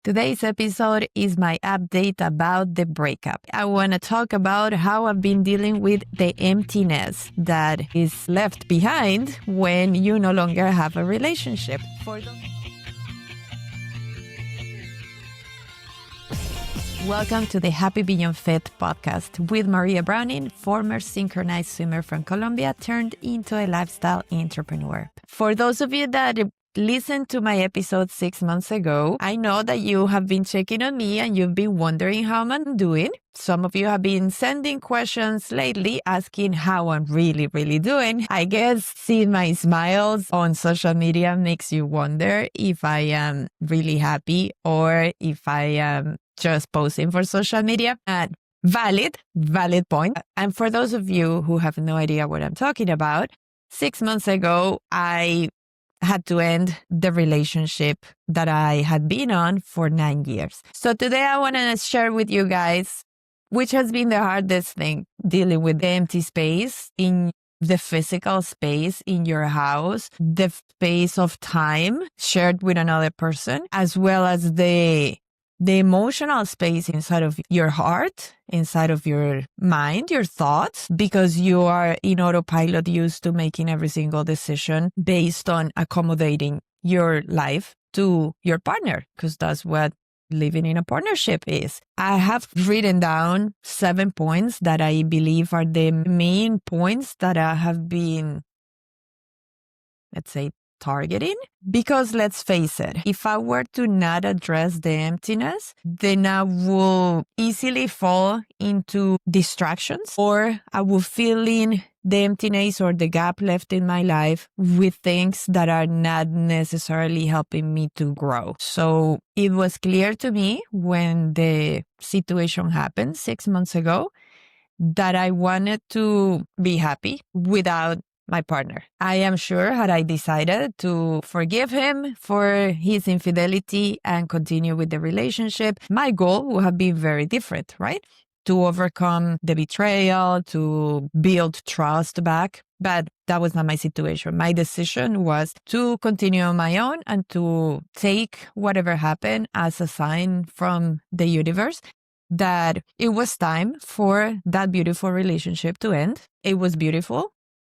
Today's episode is my update about the breakup. I want to talk about how I've been dealing with the emptiness that is left behind when you no longer have a relationship. Welcome to the Happy Beyond Fit podcast with Maria Browning, former synchronized swimmer from Colombia turned into a lifestyle entrepreneur. For those of you that listened to my episode 6 months ago, I know that you have been checking on me and you've been wondering how I'm doing. Some of you have been sending questions lately asking how I'm really doing. I guess seeing my smiles on social media makes you wonder if I am really happy or if I am just posting for social media. And valid point. And for those of you who have no idea what I'm talking about, 6 months ago, I had to end the relationship that I had been on for 9 years. So today I want to share with you guys which has been the hardest thing, dealing with the empty space in the physical space in your house, the space of time shared with another person, as well as the emotional space inside of your heart, inside of your mind, your thoughts, because you are in autopilot used to making every single decision based on accommodating your life to your partner, because that's what living in a partnership is. I have written down 7 points that I believe are the main points that I have been, let's say, targeting, because let's face it, if I were to not address the emptiness, then I will easily fall into distractions, or I will fill in the emptiness or the gap left in my life with things that are not necessarily helping me to grow. So it was clear to me when the situation happened 6 months ago that I wanted to be happy without my partner. I am sure had I decided to forgive him for his infidelity and continue with the relationship, my goal would have been very different, right? To overcome the betrayal, to build trust back. But that was not my situation. My decision was to continue on my own and to take whatever happened as a sign from the universe that it was time for that beautiful relationship to end. It was beautiful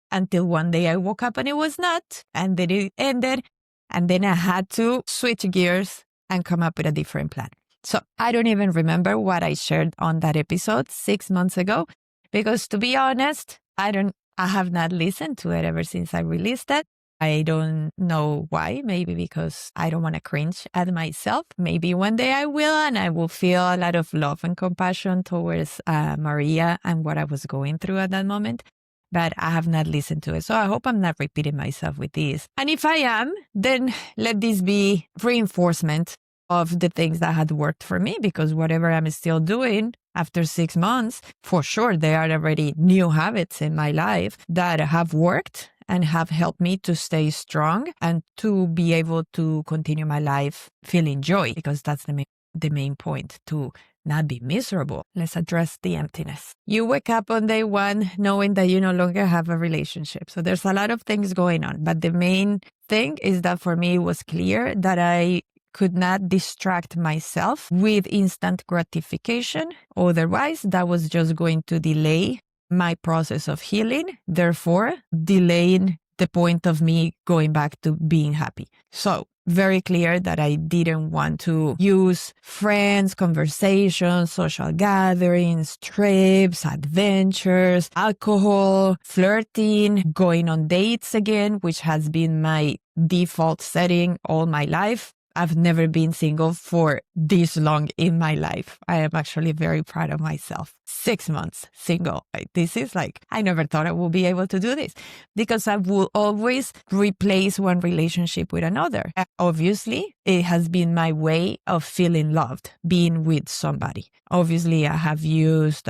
until one day I woke up and it was not, and then it ended, and then I had to switch gears and come up with a different plan. So I don't even remember what I shared on that episode 6 months ago, because to be honest, I have not listened to it ever since I released it. I don't know why. Maybe because I don't want to cringe at myself. Maybe one day I will, and I will feel a lot of love and compassion towards Maria and what I was going through at that moment. But I have not listened to it. So I hope I'm not repeating myself with this. And if I am, then let this be reinforcement of the things that had worked for me, because whatever I'm still doing after 6 months, for sure, there are already new habits in my life that have worked and have helped me to stay strong and to be able to continue my life feeling joy, because that's the main point, to not be miserable. Let's address the emptiness. You wake up on day one knowing that you no longer have a relationship. So there's a lot of things going on. But the main thing is that for me, it was clear that I could not distract myself with instant gratification. Otherwise, that was just going to delay my process of healing, therefore delaying the point of me going back to being happy. So very clear that I didn't want to use friends, conversations, social gatherings, trips, adventures, alcohol, flirting, going on dates again, which has been my default setting all my life. I've never been single for this long in my life. I am actually very proud of myself. 6 months single. This is I never thought I would be able to do this, because I will always replace one relationship with another. Obviously, it has been my way of feeling loved, being with somebody. Obviously, I have used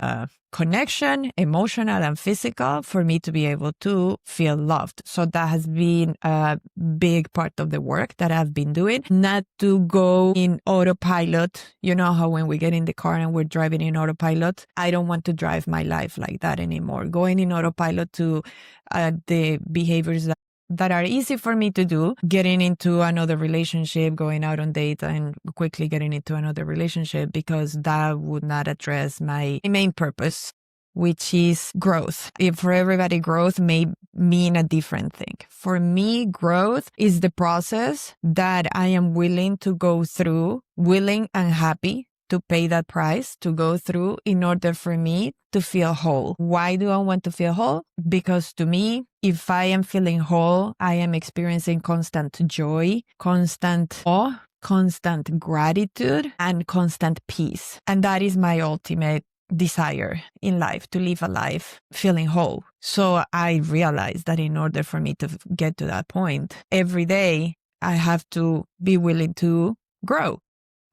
connection, emotional and physical, for me to be able to feel loved. So that has been a big part of the work that I've been doing, not to go in autopilot. You know how when we get in the car and we're driving in autopilot, I don't want to drive my life like that anymore. Going in autopilot to the behaviors that that are easy for me to do, getting into another relationship, going out on dates and quickly getting into another relationship, because that would not address my main purpose, which is growth. If for everybody growth may mean a different thing. For me, growth is the process that I am willing to go through, willing and happy to pay that price, to go through in order for me to feel whole. Why do I want to feel whole? Because to me, if I am feeling whole, I am experiencing constant joy, constant awe, constant gratitude, and constant peace. And that is my ultimate desire in life, to live a life feeling whole. So I realized that in order for me to get to that point, every day I have to be willing to grow.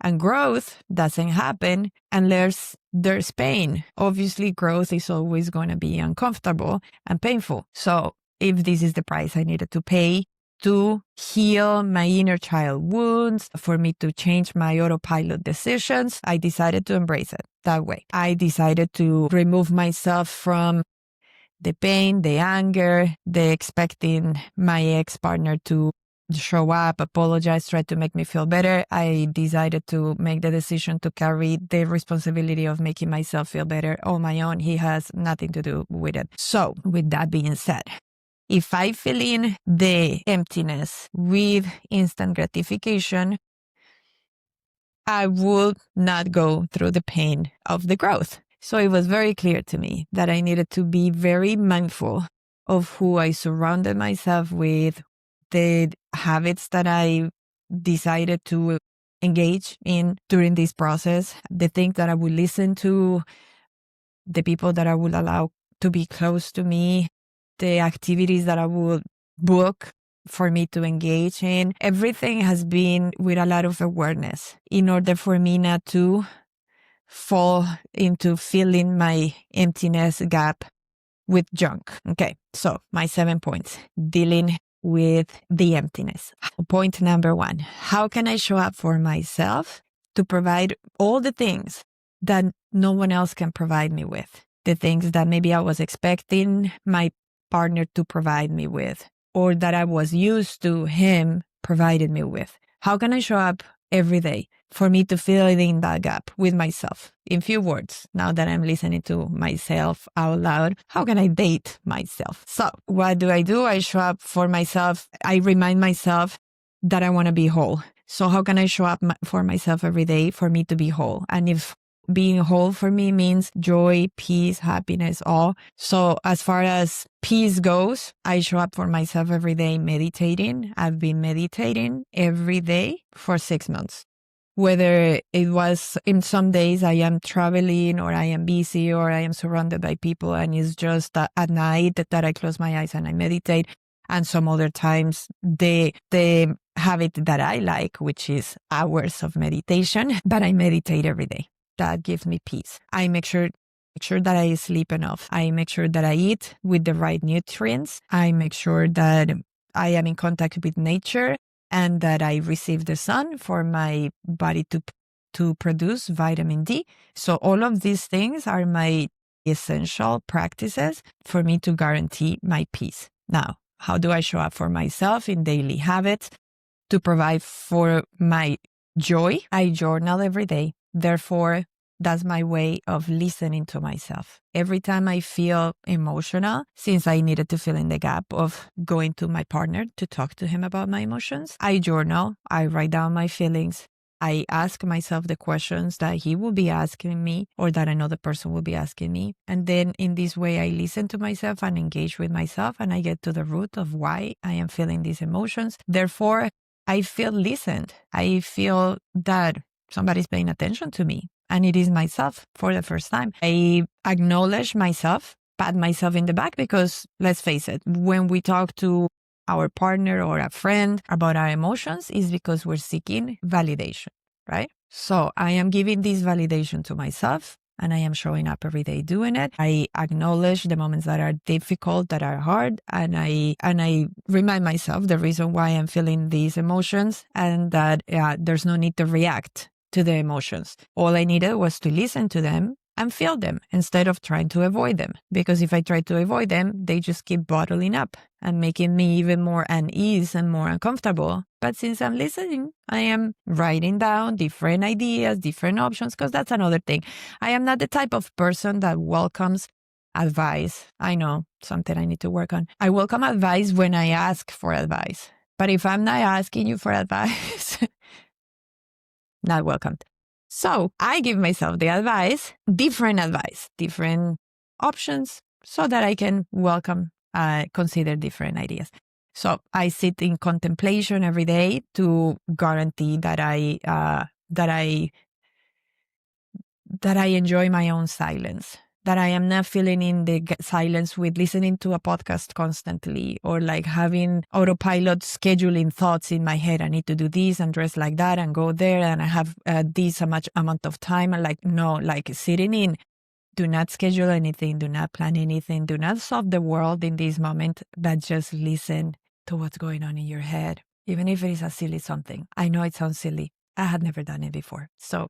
And growth doesn't happen unless there's pain. Obviously, growth is always going to be uncomfortable and painful. So if this is the price I needed to pay to heal my inner child wounds, for me to change my autopilot decisions, I decided to embrace it that way. I decided to remove myself from the pain, the anger, the expecting my ex-partner to show up, apologize, try to make me feel better. I decided to make the decision to carry the responsibility of making myself feel better on my own. He has nothing to do with it. So with that being said, if I fill in the emptiness with instant gratification, I would not go through the pain of the growth. So it was very clear to me that I needed to be very mindful of who I surrounded myself with, the habits that I decided to engage in during this process, the things that I would listen to, the people that I would allow to be close to me, the activities that I would book for me to engage in. Everything has been with a lot of awareness in order for me not to fall into filling my emptiness gap with junk. Okay, so my 7 points, dealing with the emptiness. Point number 1, how can I show up for myself to provide all the things that no one else can provide me with? The things that maybe I was expecting my partner to provide me with, or that I was used to him provided me with. How can I show up every day for me to fill in that gap with myself? In few words, now that I'm listening to myself out loud, how can I date myself? So what do? I show up for myself. I remind myself that I want to be whole. So how can I show up for myself every day for me to be whole? And if being whole for me means joy, peace, happiness, all. So as far as peace goes, I show up for myself every day meditating. I've been meditating every day for 6 months. Whether it was in some days I am traveling or I am busy or I am surrounded by people and it's just at night that I close my eyes and I meditate. And some other times the habit that I like, which is hours of meditation, but I meditate every day. That gives me peace. I make sure that I sleep enough. I make sure that I eat with the right nutrients. I make sure that I am in contact with nature and that I receive the sun for my body to produce vitamin D. So all of these things are my essential practices for me to guarantee my peace. Now, how do I show up for myself in daily habits to provide for my joy? I journal every day. Therefore, that's my way of listening to myself. Every time I feel emotional, since I needed to fill in the gap of going to my partner to talk to him about my emotions, I journal, I write down my feelings. I ask myself the questions that he will be asking me or that another person will be asking me. And then in this way, I listen to myself and engage with myself and I get to the root of why I am feeling these emotions. Therefore, I feel listened. I feel that somebody's paying attention to me. And it is myself for the first time. I acknowledge myself, pat myself in the back, because let's face it, when we talk to our partner or a friend about our emotions, is because we're seeking validation, right? So I am giving this validation to myself and I am showing up every day doing it. I acknowledge the moments that are difficult, that are hard, and I remind myself the reason why I'm feeling these emotions and that there's no need to react to the emotions. All I needed was to listen to them and feel them instead of trying to avoid them. Because if I try to avoid them, they just keep bottling up and making me even more unease and more uncomfortable. But since I'm listening, I am writing down different ideas, different options, because that's another thing. I am not the type of person that welcomes advice. I know, something I need to work on. I welcome advice when I ask for advice. But if I'm not asking you for advice, not welcomed. So I give myself the advice, different options, so that I can consider different ideas. So I sit in contemplation every day to guarantee that I enjoy my own silence, that I am not filling in the silence with listening to a podcast constantly or like having autopilot scheduling thoughts in my head. I need to do this and dress like that and go there and I have this much amount of time. And like, no, like sitting in, do not schedule anything, do not plan anything, do not solve the world in this moment, but just listen to what's going on in your head, even if it is a silly something. I know it sounds silly. I had never done it before. So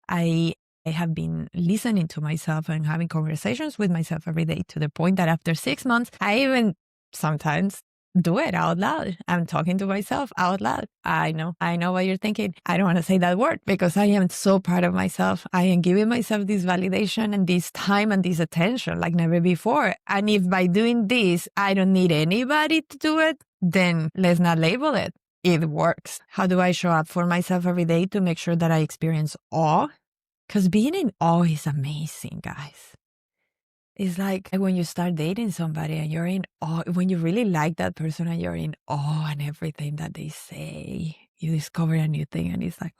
I have been listening to myself and having conversations with myself every day to the point that after 6 months, I even sometimes do it out loud. I'm talking to myself out loud. I know what you're thinking. I don't want to say that word because I am so proud of myself. I am giving myself this validation and this time and this attention like never before. And if by doing this, I don't need anybody to do it, then let's not label it. It works. How do I show up for myself every day to make sure that I experience awe? Because being in awe is amazing, guys. It's like when you start dating somebody and you're in awe, when you really like that person and you're in awe and everything that they say, you discover a new thing and it's like,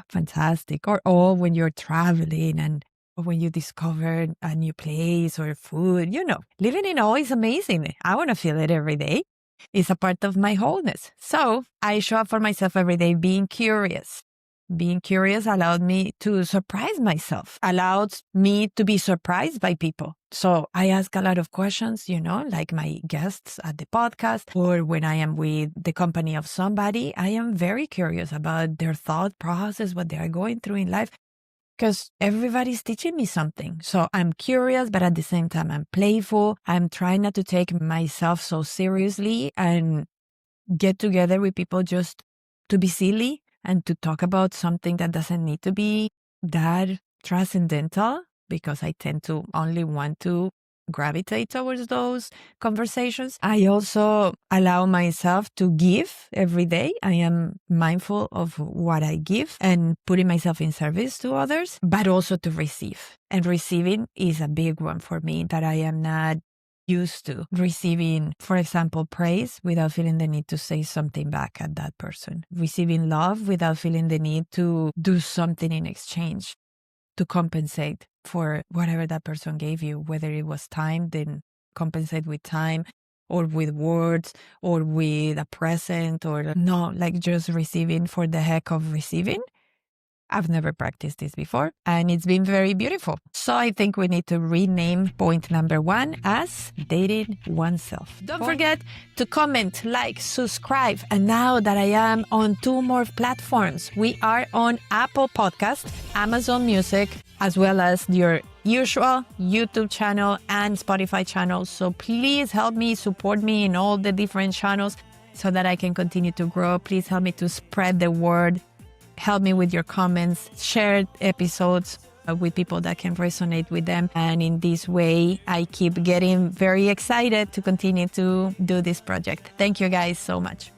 fantastic. Or when you're traveling and when you discover a new place or food, living in awe is amazing. I want to feel it every day. It's a part of my wholeness. So I show up for myself every day being curious. Being curious allowed me to surprise myself, allowed me to be surprised by people. So I ask a lot of questions, like my guests at the podcast, or when I am with the company of somebody, I am very curious about their thought process, what they are going through in life, because everybody's teaching me something. So I'm curious, but at the same time, I'm playful. I'm trying not to take myself so seriously and get together with people just to be silly and to talk about something that doesn't need to be that transcendental, because I tend to only want to gravitate towards those conversations. I also allow myself to give every day. I am mindful of what I give and putting myself in service to others, but also to receive. And receiving is a big one for me that I am not used to. Receiving, for example, praise without feeling the need to say something back at that person. Receiving love without feeling the need to do something in exchange to compensate for whatever that person gave you, whether it was time, then compensate with time or with words or with a present or no, like just receiving for the heck of receiving. I've never practiced this before, and it's been very beautiful. So I think we need to rename point number 1 as dating oneself. Don't forget to comment, like, subscribe. And now that I am on 2 more platforms, we are on Apple Podcast, Amazon Music, as well as your usual YouTube channel and Spotify channel. So please help me, support me in all the different channels so that I can continue to grow. Please help me to spread the word. Help me with your comments, share episodes with people that can resonate with them. And in this way, I keep getting very excited to continue to do this project. Thank you guys so much.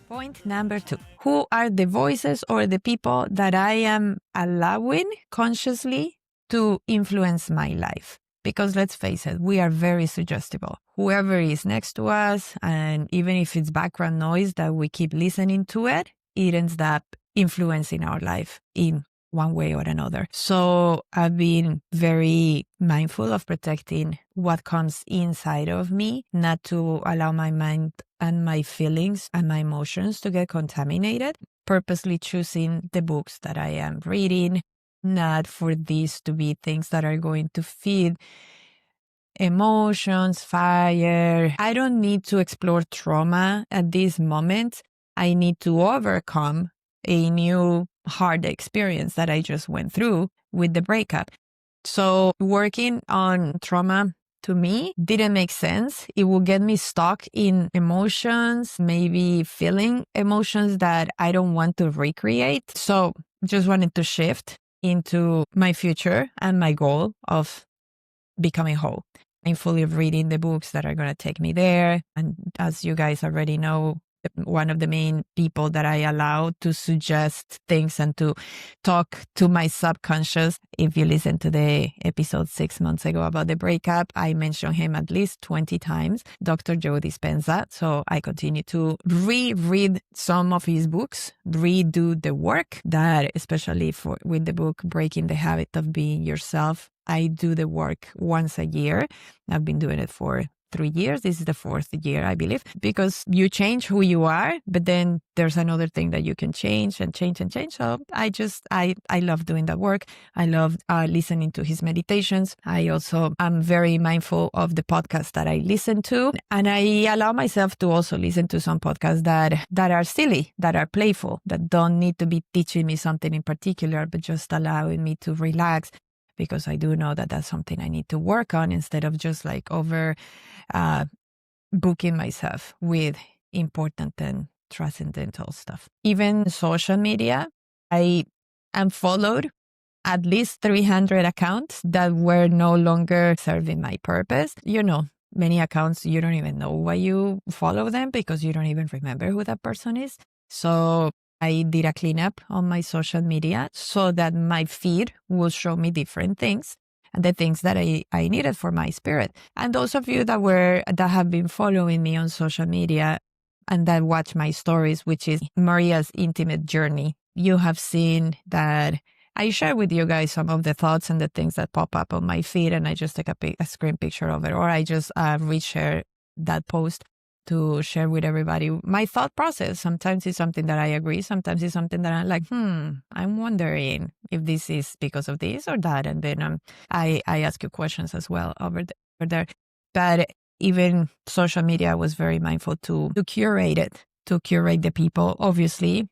Point number 2. Who are the voices or the people that I am allowing consciously to influence my life? Because let's face it, we are very suggestible. Whoever is next to us, and even if it's background noise that we keep listening to it ends up influencing our life in one way or another. So I've been very mindful of protecting what comes inside of me, not to allow my mind and my feelings and my emotions to get contaminated, purposely choosing the books that I am reading, not for these to be things that are going to feed emotions, fire. I don't need to explore trauma at this moment. I need to overcome a new hard experience that I just went through with the breakup. So working on trauma to me didn't make sense. It will get me stuck in emotions, maybe feeling emotions that I don't want to recreate. So just wanted to shift into my future and my goal of becoming whole. I'm fully reading the books that are going to take me there. And as you guys already know, one of the main people that I allow to suggest things and to talk to my subconscious. If you listen to the episode 6 months ago about the breakup, I mentioned him at least 20 times, Dr. Joe Dispenza. So I continue to reread some of his books, redo the work that, especially with the book, Breaking the Habit of Being Yourself. I do the work once a year. I've been doing it for 3 years. This is the 4th year, I believe, because you change who you are, but then there's another thing that you can change and change and change. So I love doing that work. I love listening to his meditations. I also am very mindful of the podcasts that I listen to. And I allow myself to also listen to some podcasts that are silly, that are playful, that don't need to be teaching me something in particular, but just allowing me to relax. Because I do know that that's something I need to work on instead of just like over booking myself with important and transcendental stuff. Even social media, I am followed at least 300 accounts that were no longer serving my purpose. You know, many accounts, you don't even know why you follow them because you don't even remember who that person is. So I did a cleanup on my social media so that my feed will show me different things and the things that I needed for my spirit. And those of you that have been following me on social media and that watch my stories, which is Maria's intimate journey, you have seen that I share with you guys some of the thoughts and the things that pop up on my feed, and I just take a screen picture of it, or I just reshare that post to share with everybody my thought process. Sometimes it's something that I agree. Sometimes it's something that I'm like, I'm wondering if this is because of this or that. And then I ask you questions as well over there. But even social media, I was very mindful to curate it, to curate the people. Obviously,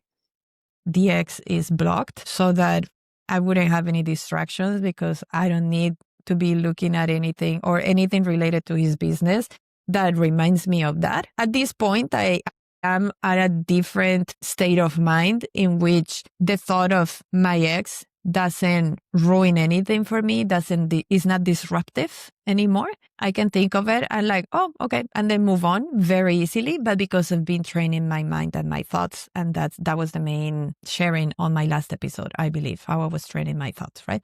DX is blocked so that I wouldn't have any distractions because I don't need to be looking at anything or anything related to his business that reminds me of that. At this point, I am at a different state of mind in which the thought of my ex doesn't ruin anything for me, is not disruptive anymore. I can think of it and like, oh, okay, and then move on very easily. But because I've been training my mind and my thoughts, and that was the main sharing on my last episode, I believe, how I was training my thoughts, right?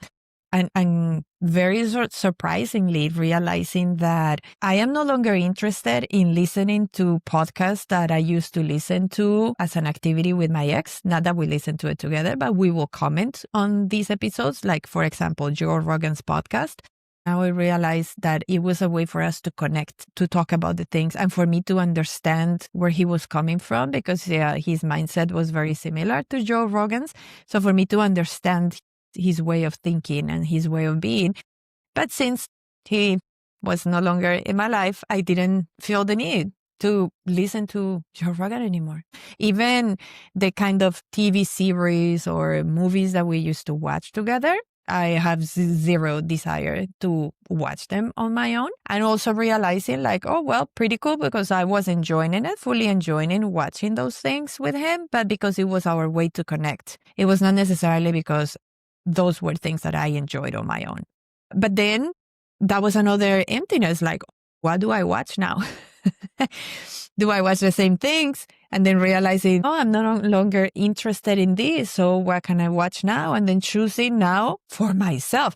And very surprisingly realizing that I am no longer interested in listening to podcasts that I used to listen to as an activity with my ex. Not that we listen to it together, but we will comment on these episodes. Like, for example, Joe Rogan's podcast. Now I realized that it was a way for us to connect, to talk about the things, and for me to understand where he was coming from, because his mindset was very similar to Joe Rogan's. So for me to understand his way of thinking and his way of being. But since he was no longer in my life, I didn't feel the need to listen to Joe Rogan anymore. Even the kind of TV series or movies that we used to watch together, I have zero desire to watch them on my own. And also realizing like, oh, well, pretty cool, because I was enjoying it, fully enjoying watching those things with him, but because it was our way to connect. It was not necessarily because those were things that I enjoyed on my own. But then that was another emptiness. Like, what do I watch now? Do I watch the same things? And then realizing, oh, I'm no longer interested in this. So what can I watch now? And then choosing now for myself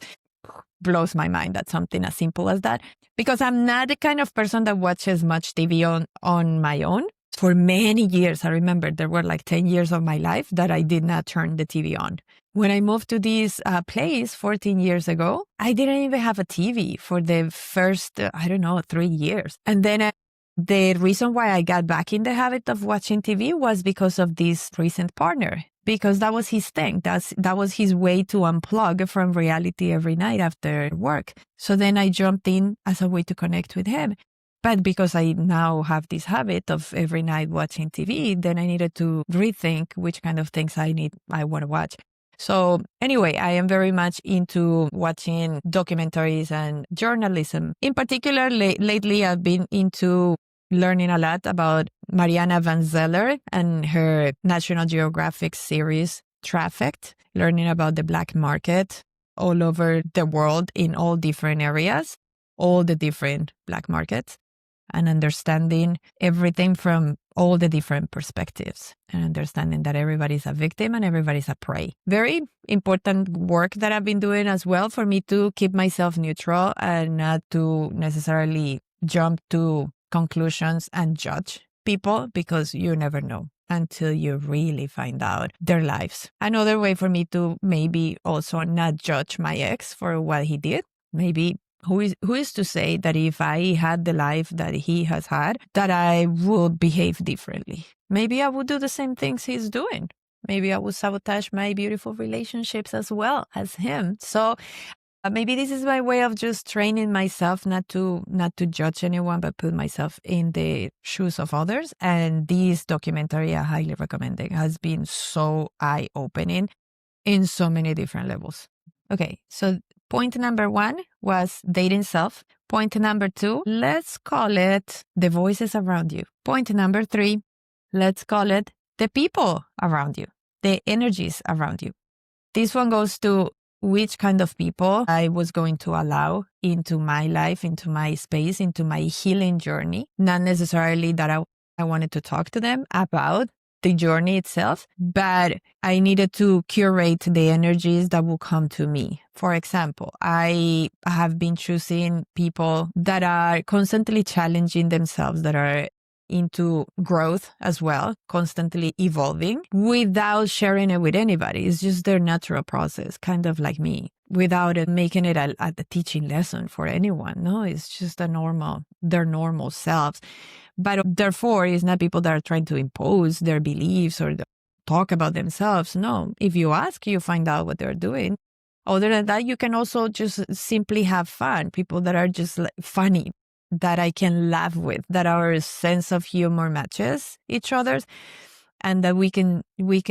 blows my mind. That's something as simple as that. Because I'm not the kind of person that watches much TV on my own. For many years, I remember there were like 10 years of my life that I did not turn the TV on. When I moved to this place 14 years ago, I didn't even have a TV for the first, 3 years. And then the reason why I got back in the habit of watching TV was because of this recent partner, because that was his thing. That was his way to unplug from reality every night after work. So then I jumped in as a way to connect with him. But because I now have this habit of every night watching TV, then I needed to rethink which kind of things I want to watch. So anyway, I am very much into watching documentaries and journalism. In particular, lately I've been into learning a lot about Mariana van Zeller and her National Geographic series, Trafficked, learning about the black market all over the world in all different areas, all the different black markets, and understanding everything from all the different perspectives and understanding that everybody's a victim and everybody's a prey. Very important work that I've been doing as well for me to keep myself neutral and not to necessarily jump to conclusions and judge people, because you never know until you really find out their lives. Another way for me to maybe also not judge my ex for what he did. Maybe who is to say that if I had the life that he has had, that I would behave differently? Maybe I would do the same things he's doing. Maybe I would sabotage my beautiful relationships as well as him. So maybe this is my way of just training myself not to judge anyone, but put myself in the shoes of others. And this documentary, I highly recommend it. It has been so eye-opening in so many different levels. Okay, so point number 1 was dating self. Point number 2, let's call it the voices around you. Point number 3, let's call it the people around you, the energies around you. This one goes to which kind of people I was going to allow into my life, into my space, into my healing journey. Not necessarily that I wanted to talk to them about the journey itself, but I needed to curate the energies that will come to me. For example, I have been choosing people that are constantly challenging themselves, that are into growth as well, constantly evolving without sharing it with anybody. It's just their natural process, kind of like me, without it making it a teaching lesson for anyone. No, it's just their normal selves. But therefore, it's not people that are trying to impose their beliefs or talk about themselves. No, if you ask, you find out what they're doing. Other than that, you can also just simply have fun. People that are just funny, that I can laugh with, that our sense of humor matches each other's, and that we can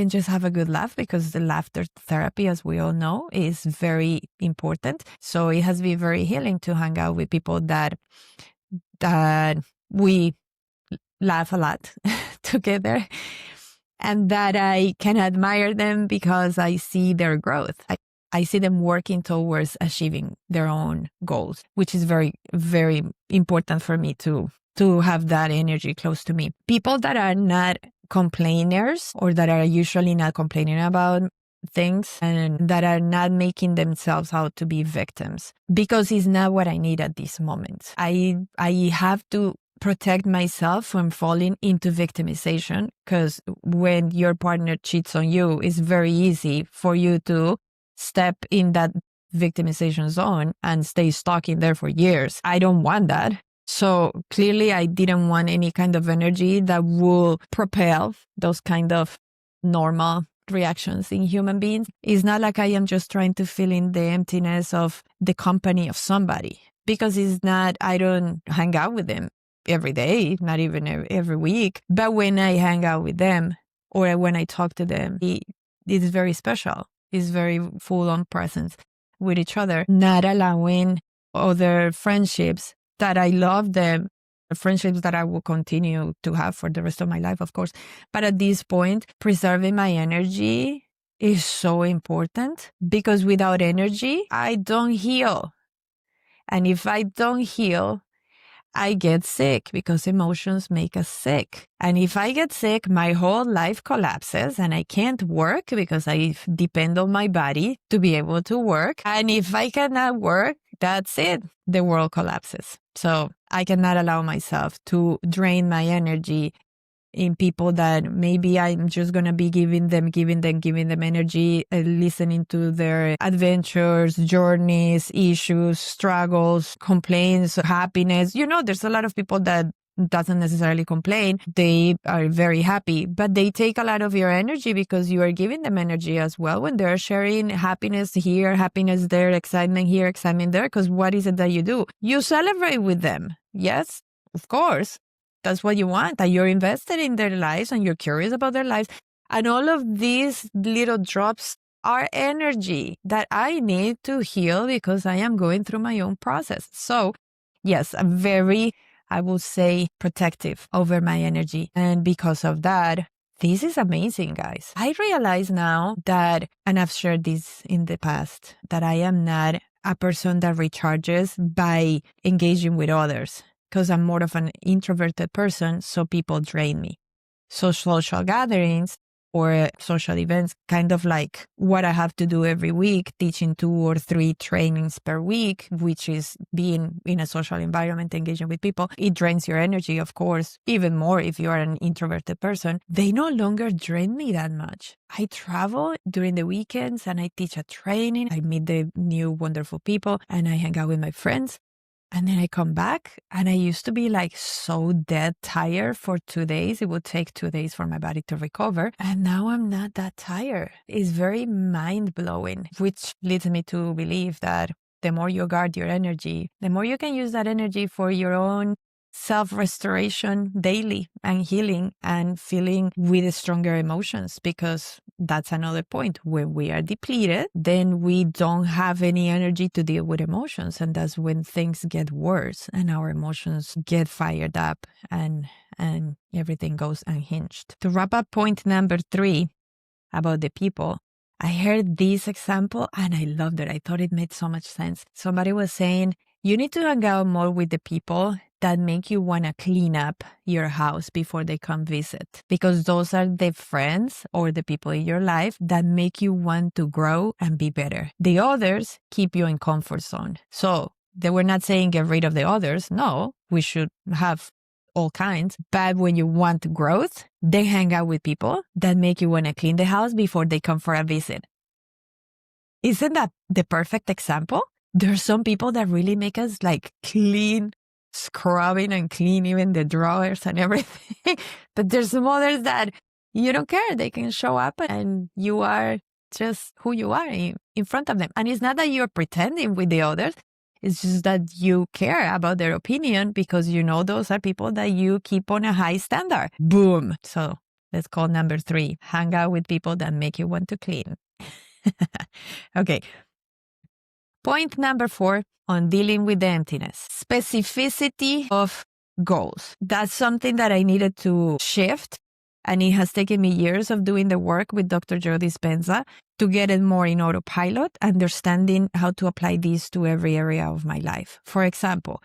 just have a good laugh, because the laughter therapy, as we all know, is very important. So it has been very healing to hang out with people that we laugh a lot together, and that I can admire them because I see their growth. I see them working towards achieving their own goals, which is very, very important for me to have that energy close to me. People that are not complainers, or that are usually not complaining about things, and that are not making themselves out to be victims, because it's not what I need at this moment. I have to protect myself from falling into victimization, because when your partner cheats on you, it's very easy for you to step in that victimization zone and stay stuck in there for years. I don't want that. So clearly I didn't want any kind of energy that will propel those kind of normal reactions in human beings. It's not like I am just trying to fill in the emptiness of the company of somebody, because it's not, I don't hang out with them every day, not even every week. But when I hang out with them, or when I talk to them, it is very special. It's very full on presence with each other, not allowing other friendships that I love them, friendships that I will continue to have for the rest of my life, of course. But at this point, preserving my energy is so important, because without energy, I don't heal. And if I don't heal, I get sick, because emotions make us sick. And if I get sick, my whole life collapses and I can't work, because I depend on my body to be able to work. And if I cannot work, that's it. The world collapses. So I cannot allow myself to drain my energy in people that maybe I'm just going to be giving them energy, listening to their adventures, journeys, issues, struggles, complaints, happiness. There's a lot of people that doesn't necessarily complain. They are very happy, but they take a lot of your energy, because you are giving them energy as well when they're sharing happiness here, happiness there, excitement here, excitement there. Because what is it that you do? You celebrate with them. Yes, of course. That's what you want, that you're invested in their lives and you're curious about their lives. And all of these little drops are energy that I need to heal because I am going through my own process. So yes, I'm very, I will say, protective over my energy. And because of that, this is amazing, guys. I realize now that, and I've shared this in the past, that I am not a person that recharges by engaging with others because I'm more of an introverted person. So people drain me. So social gatherings or social events, kind of like what I have to do every week, teaching 2 or 3 trainings per week, which is being in a social environment, engaging with people. It drains your energy, of course, even more if you are an introverted person. They no longer drain me that much. I travel during the weekends and I teach a training. I meet the new wonderful people and I hang out with my friends. And then I come back and I used to be like so dead tired for 2 days. It would take 2 days for my body to recover. And now I'm not that tired. It's very mind blowing, which leads me to believe that the more you guard your energy, the more you can use that energy for your own self-restoration daily and healing and feeling with stronger emotions, because that's another point. When we are depleted, then we don't have any energy to deal with emotions. And that's when things get worse and our emotions get fired up and everything goes unhinged. To wrap up point number 3 about the people, I heard this example and I loved it. I thought it made so much sense. Somebody was saying, you need to hang out more with the people that make you want to clean up your house before they come visit, because those are the friends or the people in your life that make you want to grow and be better. The others keep you in comfort zone. So they were not saying get rid of the others. No, we should have all kinds. But when you want growth, then hang out with people that make you want to clean the house before they come for a visit. Isn't that the perfect example? There are some people that really make us like clean, scrubbing and clean even the drawers and everything. But there's some others that you don't care. They can show up and you are just who you are in front of them. And it's not that you're pretending with the others. It's just that you care about their opinion because you know those are people that you keep on a high standard. Boom. So let's call number 3. Hang out with people that make you want to clean. Okay. Point number 4 on dealing with the emptiness. Specificity of goals. That's something that I needed to shift. And it has taken me years of doing the work with Dr. Joe Dispenza to get it more in autopilot, understanding how to apply this to every area of my life. For example,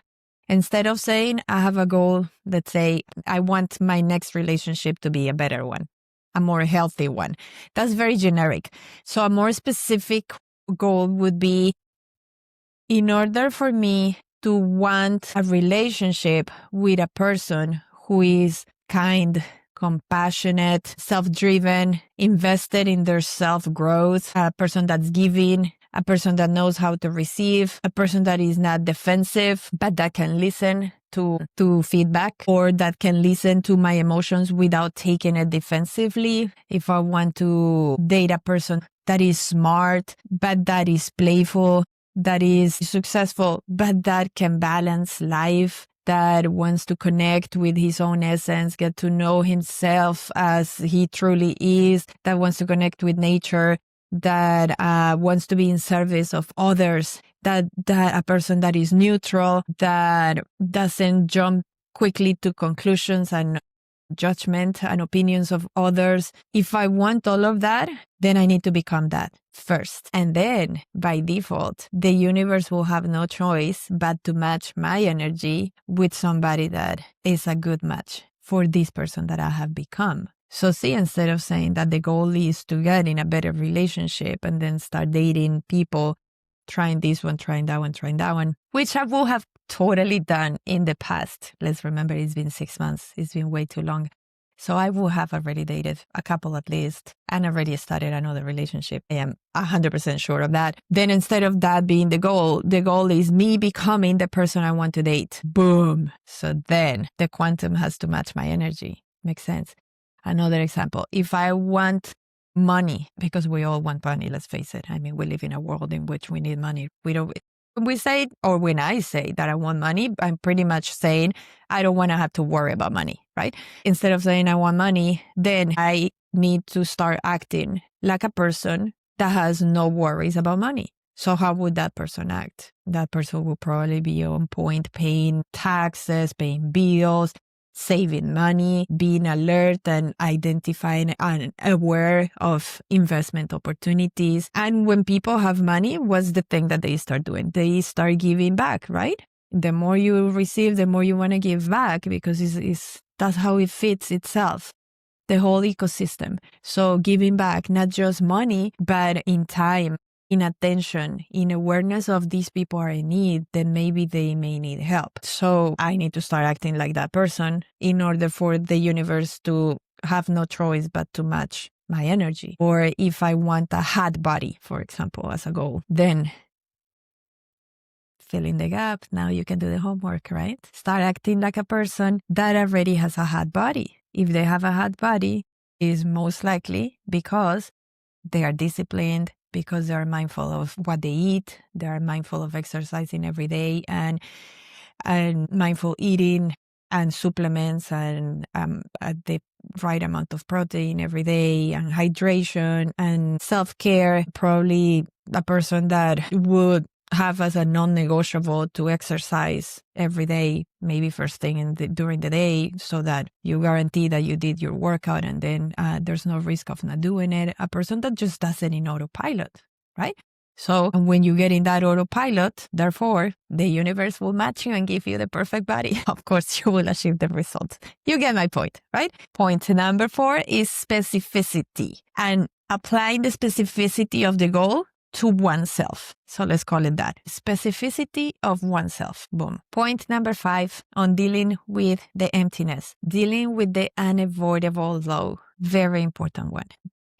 instead of saying I have a goal, let's say I want my next relationship to be a better one, a more healthy one. That's very generic. So a more specific goal would be, in order for me to want a relationship with a person who is kind, compassionate, self-driven, invested in their self-growth, a person that's giving, a person that knows how to receive, a person that is not defensive, but that can listen to feedback, or that can listen to my emotions without taking it defensively. If I want to date a person that is smart, but that is playful, that is successful, but that can balance life, that wants to connect with his own essence, get to know himself as he truly is, that wants to connect with nature, that wants to be in service of others, that a person that is neutral, that doesn't jump quickly to conclusions and judgment and opinions of others. If I want all of that, then I need to become that first. And then by default, the universe will have no choice but to match my energy with somebody that is a good match for this person that I have become. So see, instead of saying that the goal is to get in a better relationship and then start dating people, trying this one, trying that one, which I will have totally done in the past. Let's remember, it's been 6 months. It's been way too long. So I will have already dated a couple at least and already started another relationship. I am 100% sure of that. Then instead of that being the goal is me becoming the person I want to date. Boom. So then the quantum has to match my energy. Makes sense. Another example, if I want money, because we all want money, let's face it. I mean, we live in a world in which we need money. When we say, or when I say that I want money, I'm pretty much saying I don't want to have to worry about money, right? Instead of saying I want money, then I need to start acting like a person that has no worries about money. So how would that person act? That person will probably be on point, paying taxes, paying bills, saving money, being alert and identifying and aware of investment opportunities. And when people have money, what's the thing that they start doing? They start giving back, right? The more you receive, the more you want to give back, because that's how it fits itself, the whole ecosystem. So giving back, not just money, but in time, in attention, in awareness of these people are in need, then maybe they may need help. So I need to start acting like that person in order for the universe to have no choice but to match my energy. Or if I want a hot body, for example, as a goal, then fill in the gap. Now you can do the homework, right? Start acting like a person that already has a hot body. If they have a hot body, is most likely because they are disciplined, because they are mindful of what they eat, they are mindful of exercising every day, and mindful eating and supplements and at the right amount of protein every day, and hydration and self-care. Probably a person that would have as a non-negotiable to exercise every day, maybe first thing during the day, so that you guarantee that you did your workout and then there's no risk of not doing it. A person that just does it in autopilot, right? So when you get in that autopilot, therefore, the universe will match you and give you the perfect body. Of course, you will achieve the results. You get my point, right? Point number 4 is specificity, and applying the specificity of the goal to oneself. So let's call it that. Specificity of oneself. Boom. Point number 5 on dealing with the emptiness. Dealing with the unavoidable low. Very important one.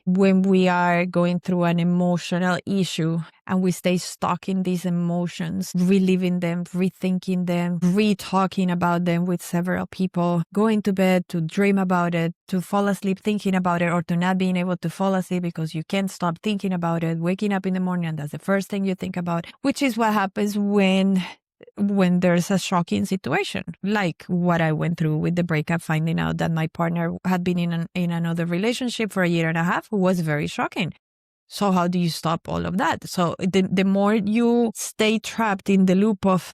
When we are going through an emotional issue and we stay stuck in these emotions, reliving them, rethinking them, re-talking about them with several people, going to bed to dream about it, to fall asleep thinking about it, or to not being able to fall asleep because you can't stop thinking about it, waking up in the morning and that's the first thing you think about, which is what happens when there's a shocking situation, like what I went through with the breakup, finding out that my partner had been in another relationship for a year and a half, was very shocking. So how do you stop all of that? So the more you stay trapped in the loop of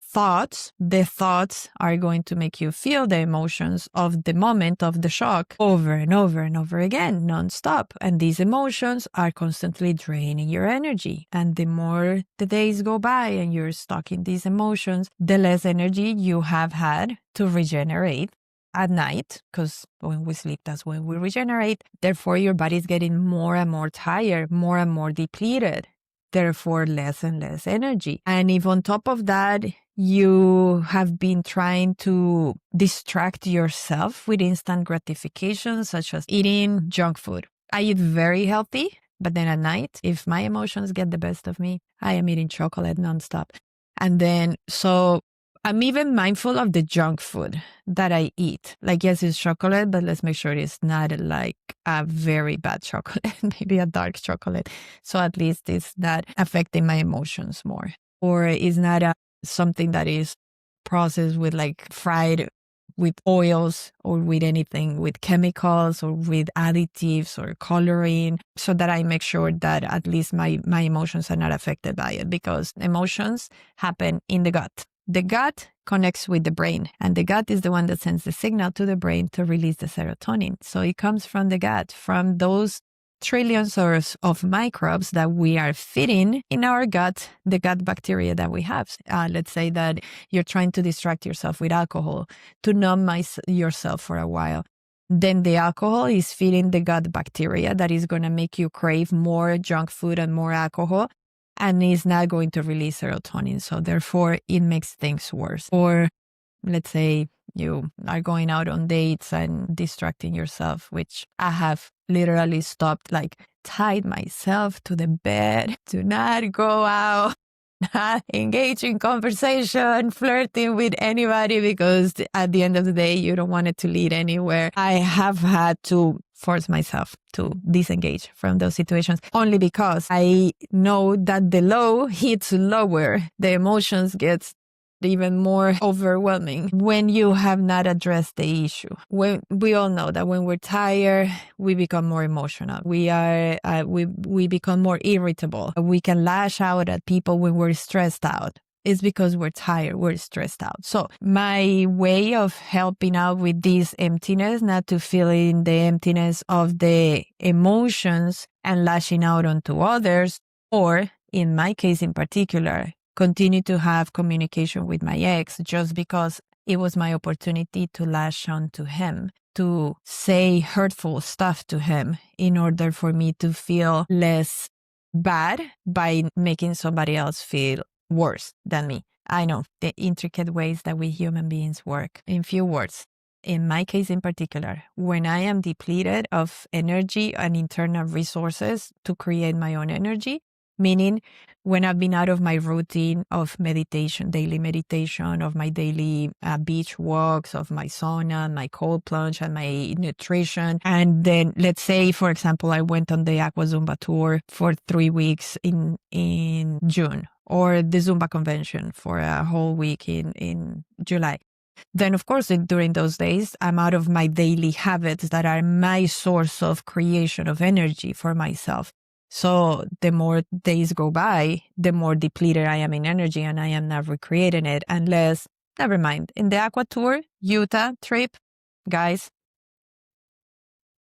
thoughts, the thoughts are going to make you feel the emotions of the moment of the shock over and over and over again, nonstop. And these emotions are constantly draining your energy. And the more the days go by and you're stuck in these emotions, the less energy you have had to regenerate at night, because when we sleep, that's when we regenerate. Therefore, your body's getting more and more tired, more and more depleted. Therefore, less and less energy. And if on top of that, you have been trying to distract yourself with instant gratification, such as eating junk food. I eat very healthy, but then at night, if my emotions get the best of me, I am eating chocolate nonstop. And then, so I'm even mindful of the junk food that I eat. Like, yes, it's chocolate, but let's make sure it's not like a very bad chocolate, maybe a dark chocolate. So at least it's not affecting my emotions more. Or it's not something that is processed with like fried with oils or with anything with chemicals or with additives or coloring, so that I make sure that at least my emotions are not affected by it, because emotions happen in the gut. The gut connects with the brain, and the gut is the one that sends the signal to the brain to release the serotonin. So it comes from the gut, from those trillions of microbes that we are feeding in our gut, the gut bacteria that we have. Let's say that you're trying to distract yourself with alcohol to numb yourself for a while. Then the alcohol is feeding the gut bacteria that is going to make you crave more junk food and more alcohol, and is not going to release serotonin. So therefore, it makes things worse. Or let's say you are going out on dates and distracting yourself, which I have literally stopped, like tied myself to the bed to not go out, not engage in conversation, flirting with anybody, because at the end of the day, you don't want it to lead anywhere. I have had to force myself to disengage from those situations, only because I know that the low hits lower, the emotions gets even more overwhelming when you have not addressed the issue. When we all know that when we're tired, we become more emotional. We become more irritable. We can lash out at people when we're stressed out. It's because we're tired, we're stressed out. So my way of helping out with this emptiness, not to feel in the emptiness of the emotions and lashing out onto others, or in my case in particular, continue to have communication with my ex just because it was my opportunity to lash onto him, to say hurtful stuff to him in order for me to feel less bad by making somebody else feel worse than me. I know the intricate ways that we human beings work. In few words, in my case in particular, when I am depleted of energy and internal resources to create my own energy, meaning when I've been out of my routine of meditation, daily meditation, of my daily beach walks, of my sauna, my cold plunge, and my nutrition. And then let's say, for example, I went on the Aqua Zumba tour for 3 weeks in June, or the Zumba convention for a whole week in July. Then, of course, during those days, I'm out of my daily habits that are my source of creation of energy for myself. So the more days go by, the more depleted I am in energy, and I am not recreating it unless, never mind, in the Aqua Tour, Utah trip, guys,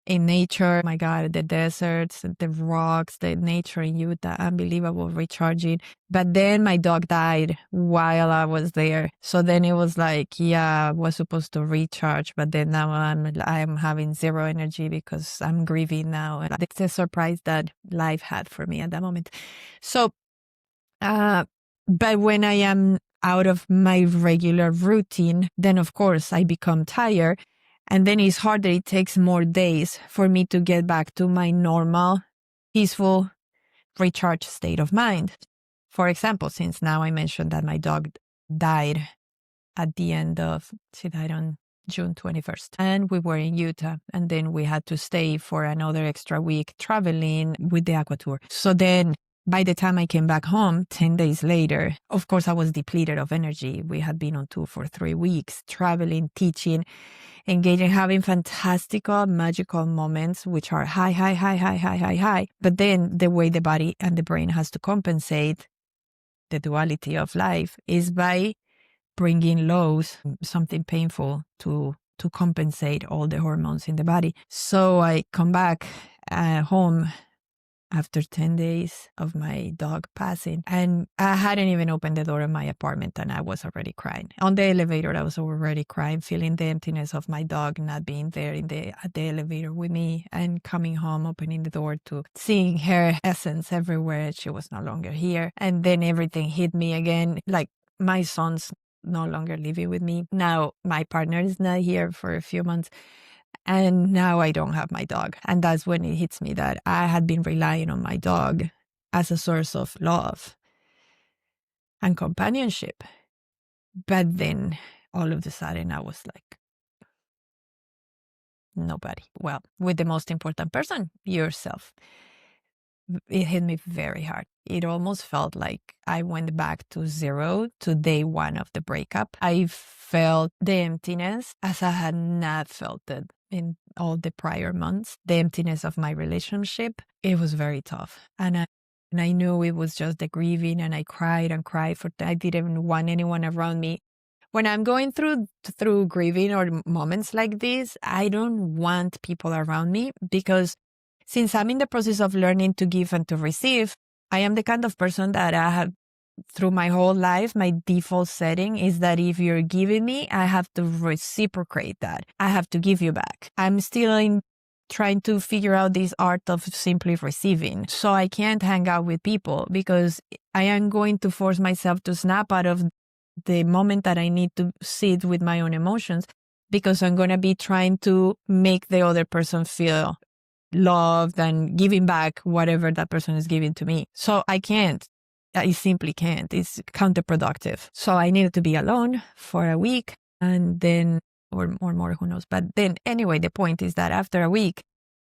in nature, my God, the deserts, the rocks, the nature in Utah, unbelievable, recharging. But then my dog died while I was there. So then it was like, yeah, I was supposed to recharge, but then now I'm having zero energy because I'm grieving now. And it's a surprise that life had for me at that moment. So, but when I am out of my regular routine, then of course I become tired. And then it's harder. It takes more days for me to get back to my normal, peaceful, recharged state of mind. For example, since now I mentioned that my dog died at the end of, she died on June 21st. And we were in Utah. And then we had to stay for another extra week traveling with the Aqua Tour. So then by the time I came back home, 10 days later, of course, I was depleted of energy. We had been on tour for 3 weeks, traveling, teaching, engaging, having fantastical, magical moments, which are high, high, high, high, high, high, high. But then the way the body and the brain has to compensate the duality of life is by bringing lows, something painful to compensate all the hormones in the body. So I come back home after 10 days of my dog passing. And I hadn't even opened the door of my apartment and I was already crying. On the elevator, I was already crying, feeling the emptiness of my dog not being there at the elevator with me, and coming home, opening the door to seeing her essence everywhere. She was no longer here. And then everything hit me again. Like, my son's no longer living with me. Now my partner is not here for a few months. And now I don't have my dog. And that's when it hits me that I had been relying on my dog as a source of love and companionship. But then all of a sudden I was like, nobody. Well, with the most important person, yourself. It hit me very hard. It almost felt like I went back to zero, to day one of the breakup. I felt the emptiness as I had not felt it in all the prior months. The emptiness of my relationship, it was very tough. And I knew it was just the grieving, and I cried and cried I didn't want anyone around me. When I'm going through grieving or moments like this, I don't want people around me, because since I'm in the process of learning to give and to receive, I am the kind of person that I have, through my whole life, my default setting is that if you're giving me, I have to reciprocate that. I have to give you back. I'm still trying to figure out this art of simply receiving. So I can't hang out with people because I am going to force myself to snap out of the moment that I need to sit with my own emotions, because I'm going to be trying to make the other person feel loved and giving back whatever that person is giving to me. So I can't. I simply can't. It's counterproductive. So I needed to be alone for a week, and then, or more, who knows. But then anyway, the point is that after a week,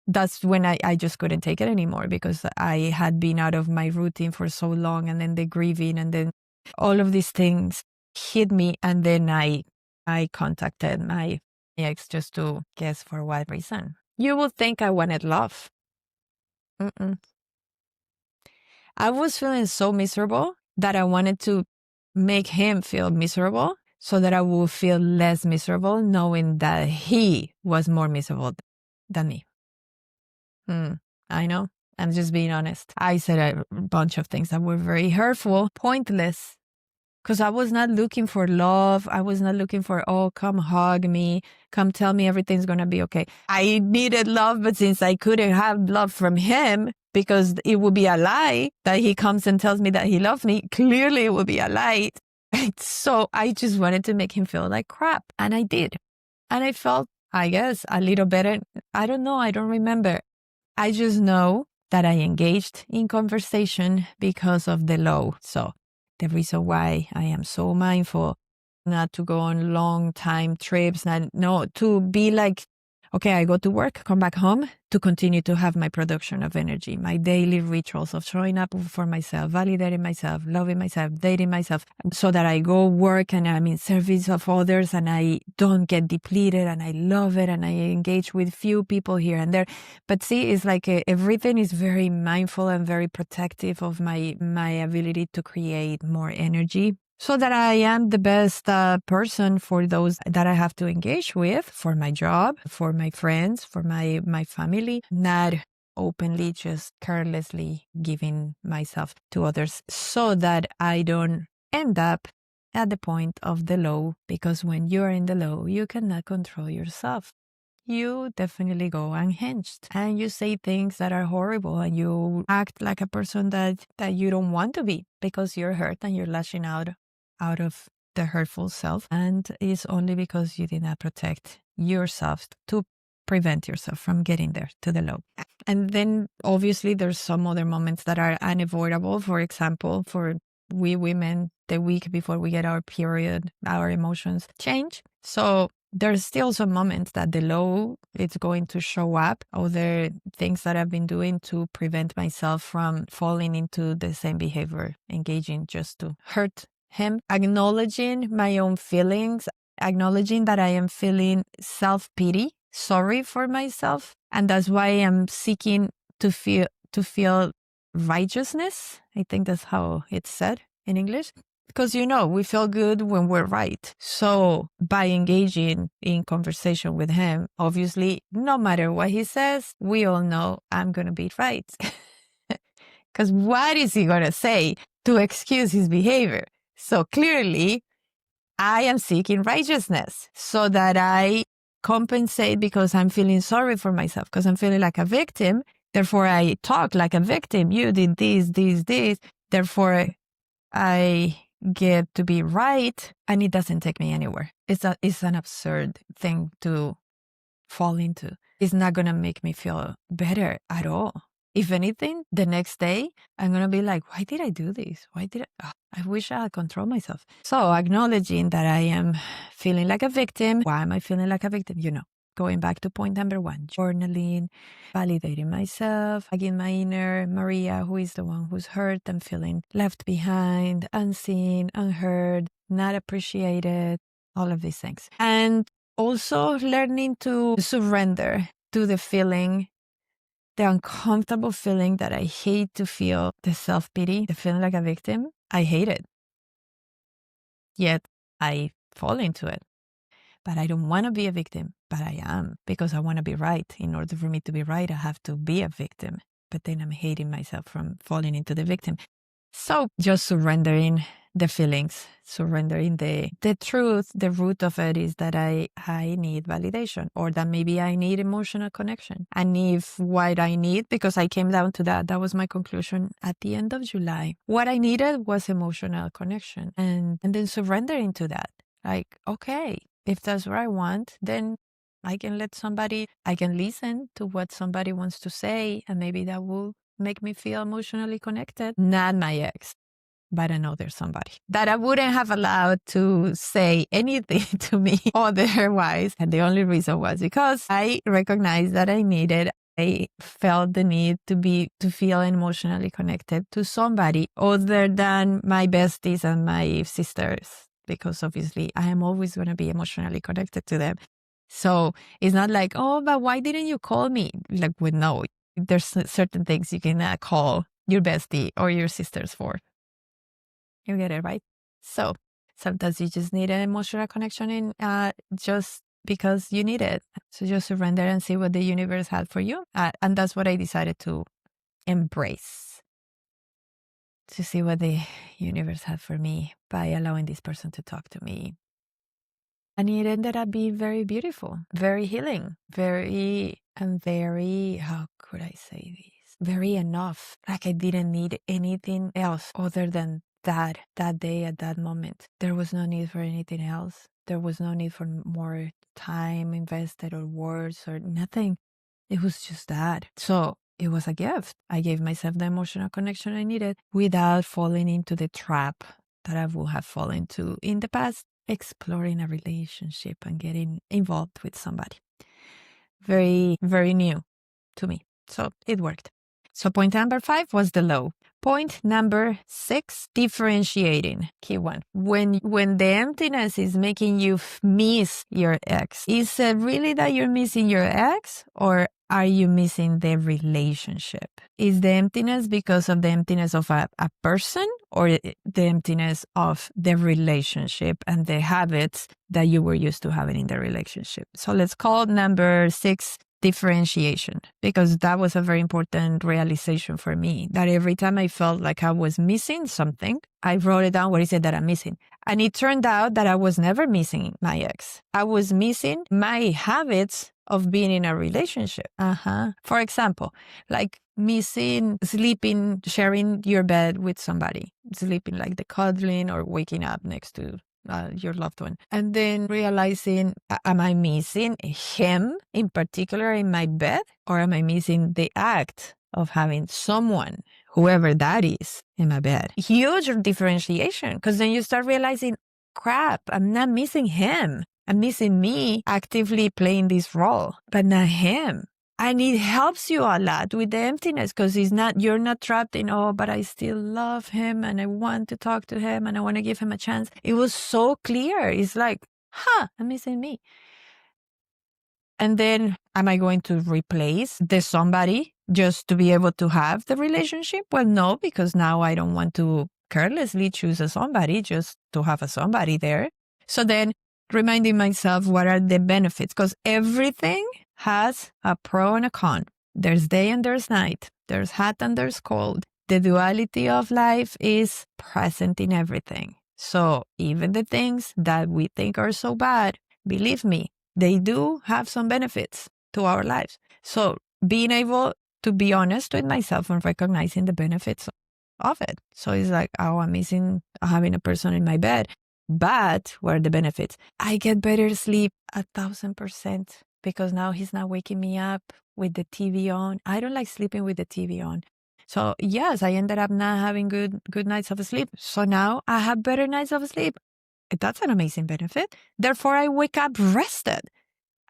that's when I just couldn't take it anymore, because I had been out of my routine for so long, and then the grieving, and then all of these things hit me. And then I contacted my ex just to guess for what reason. You would think I wanted love. Mm-mm. I was feeling so miserable that I wanted to make him feel miserable so that I would feel less miserable knowing that he was more miserable than me. I know. I'm just being honest. I said a bunch of things that were very hurtful, pointless, because I was not looking for love. I was not looking for, oh, come hug me. Come tell me everything's going to be okay. I needed love, but since I couldn't have love from him, because it would be a lie that he comes and tells me that he loves me, clearly it would be a lie. So I just wanted to make him feel like crap. And I did. And I felt, I guess, a little better. I don't know. I don't remember. I just know that I engaged in conversation because of the low. So the reason why I am so mindful not to go on long time trips, to be like, okay, I go to work, come back home to continue to have my production of energy, my daily rituals of showing up for myself, validating myself, loving myself, dating myself, so that I go work and I'm in service of others and I don't get depleted and I love it and I engage with few people here and there. But see, it's like everything is very mindful and very protective of my ability to create more energy, so that I am the best person for those that I have to engage with, for my job, for my friends, for my family, not openly, just carelessly giving myself to others, so that I don't end up at the point of the low, because when you're in the low, you cannot control yourself. You definitely go unhinged and you say things that are horrible and you act like a person that you don't want to be, because you're hurt and you're lashing out of the hurtful self. And it's only because you did not protect yourself to prevent yourself from getting there to the low. And then obviously there's some other moments that are unavoidable. For example, for we women, the week before we get our period, our emotions change. So there's still some moments that the low it's going to show up. Other things that I've been doing to prevent myself from falling into the same behavior, engaging just to hurt him, acknowledging my own feelings, acknowledging that I am feeling self-pity, sorry for myself. And that's why I'm seeking to feel righteousness. I think that's how it's said in English. Because, we feel good when we're right. So by engaging in conversation with him, obviously, no matter what he says, we all know I'm going to be right. Because what is he going to say to excuse his behavior? So clearly, I am seeking righteousness so that I compensate, because I'm feeling sorry for myself, because I'm feeling like a victim. Therefore, I talk like a victim. You did this. Therefore, I get to be right, and it doesn't take me anywhere. It's an absurd thing to fall into. It's not going to make me feel better at all. If anything, the next day, I'm going to be like, why did I do this? I wish I had controlled myself. So acknowledging that I am feeling like a victim. Why am I feeling like a victim? Going back to point number 1, journaling, validating myself, hugging my inner Maria, who is the one who's hurt and feeling left behind, unseen, unheard, not appreciated, all of these things. And also learning to surrender to the feeling, the uncomfortable feeling that I hate to feel, the self-pity, the feeling like a victim. I hate it. Yet I fall into it. But I don't want to be a victim, but I am, because I want to be right. In order for me to be right, I have to be a victim. But then I'm hating myself from falling into the victim. So just surrendering the feelings, surrendering the truth. The root of it is that I need validation, or that maybe I need emotional connection. And if what I need, because I came down to that was my conclusion at the end of July. What I needed was emotional connection, and then surrendering to that. Like, okay, if that's what I want, then I can listen to what somebody wants to say, and maybe that will make me feel emotionally connected. Not my ex, but another somebody that I wouldn't have allowed to say anything to me otherwise. And the only reason was because I recognized that I felt the need to feel emotionally connected to somebody other than my besties and my sisters. because obviously I am always going to be emotionally connected to them. So it's not like, oh, but why didn't you call me? Like, well, no, there's certain things you can call your bestie or your sisters for. You get it, right? So sometimes you just need an emotional connection in just because you need it. So just surrender and see what the universe had for you. And that's what I decided to embrace, to see what the universe had for me by allowing this person to talk to me. And it ended up being very beautiful, very healing, very, how could I say this? Very enough. Like I didn't need anything else other than that day at that moment. There was no need for anything else. There was no need for more time invested or words or nothing. It was just that. So it was a gift. I gave myself the emotional connection I needed without falling into the trap that I would have fallen to in the past, exploring a relationship and getting involved with somebody. Very, very new to me. So it worked. So point number 5 was the low. Point number 6, differentiating. Key one. When the emptiness is making you miss your ex, is it really that you're missing your ex, or are you missing the relationship? Is the emptiness because of the emptiness of a person, or the emptiness of the relationship and the habits that you were used to having in the relationship? So let's call number 6 differentiation, because that was a very important realization for me, that every time I felt like I was missing something, I wrote it down, what is it that I'm missing? And it turned out that I was never missing my ex. I was missing my habits of being in a relationship. For example, like missing sleeping, sharing your bed with somebody, sleeping, like the cuddling or waking up next to your loved one. And then realizing, am I missing him in particular in my bed? Or am I missing the act of having someone, whoever that is, in my bed? Huge differentiation, because then you start realizing, crap, I'm not missing him. I'm missing me actively playing this role, but not him. And it helps you a lot with the emptiness, because you're not trapped in, oh, but I still love him and I want to talk to him and I want to give him a chance. It was so clear. It's like, I'm missing me. And then am I going to replace the somebody just to be able to have the relationship? Well, no, because now I don't want to carelessly choose a somebody just to have a somebody there. So then reminding myself, what are the benefits? Because everything has a pro and a con. There's day and there's night. There's hot and there's cold. The duality of life is present in everything. So even the things that we think are so bad, believe me, they do have some benefits to our lives. So being able to be honest with myself and recognizing the benefits of it. So it's like, oh, I'm missing having a person in my bed. But what are the benefits? I get better sleep 1,000%, because now he's not waking me up with the TV on. I don't like sleeping with the TV on. So yes, I ended up not having good nights of sleep. So now I have better nights of sleep. That's an amazing benefit. Therefore, I wake up rested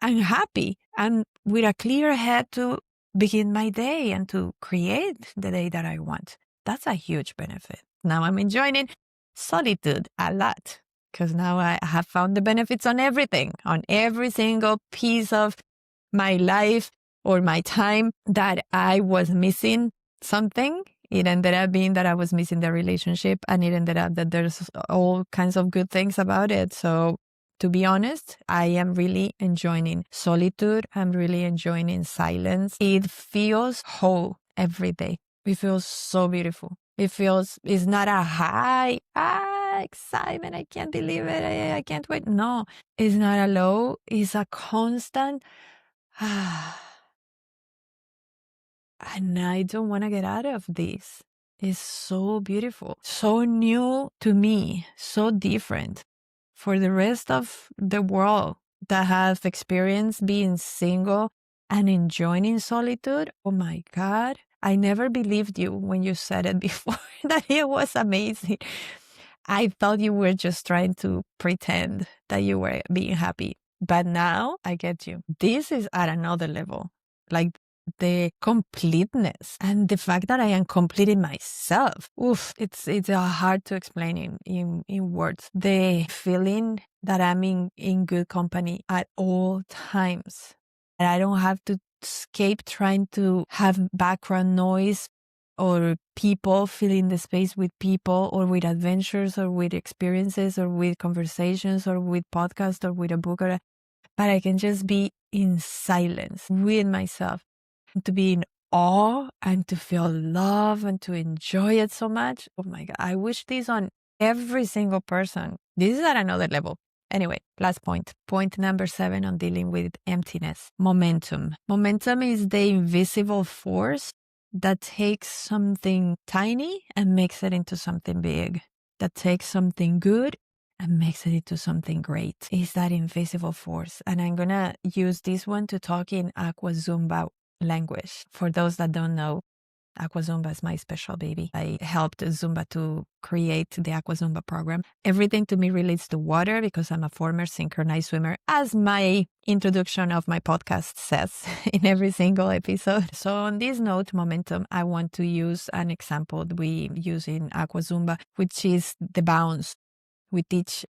and happy and with a clear head to begin my day and to create the day that I want. That's a huge benefit. Now I'm enjoying solitude a lot, because now I have found the benefits on everything, on every single piece of my life or my time that I was missing something. It ended up being that I was missing the relationship, and it ended up that there's all kinds of good things about it. So to be honest, I am really enjoying solitude. I'm really enjoying silence. It feels whole every day. It feels so beautiful. It's not a high, excitement. I can't believe it. I can't wait. No, it's not a low. It's a constant, and I don't want to get out of this. It's so beautiful, so new to me, so different. For the rest of the world that has experienced being single and enjoying solitude, oh my God, I never believed you when you said it before, that it was amazing. I thought you were just trying to pretend that you were being happy. But now I get you. This is at another level. Like the completeness and the fact that I am completing myself. Oof, it's hard to explain in words. The feeling that I'm in good company at all times. And I don't have to escape trying to have background noise or people, filling the space with people or with adventures or with experiences or with conversations or with podcasts or with a book, but I can just be in silence with myself, to be in awe and to feel love and to enjoy it so much. Oh my God, I wish this on every single person. This is at another level. Anyway, last point. Point number 7 on dealing with emptiness. Momentum. Momentum is the invisible force that takes something tiny and makes it into something big. That takes something good and makes it into something great. Is that invisible force. And I'm going to use this one to talk in Aqua Zumba language. For those that don't know, Aqua Zumba is my special baby. I helped Zumba to create the Aqua Zumba program. Everything to me relates to water because I'm a former synchronized swimmer, as my introduction of my podcast says in every single episode. So on this note, momentum, I want to use an example that we use in Aqua Zumba, which is the bounce. We teach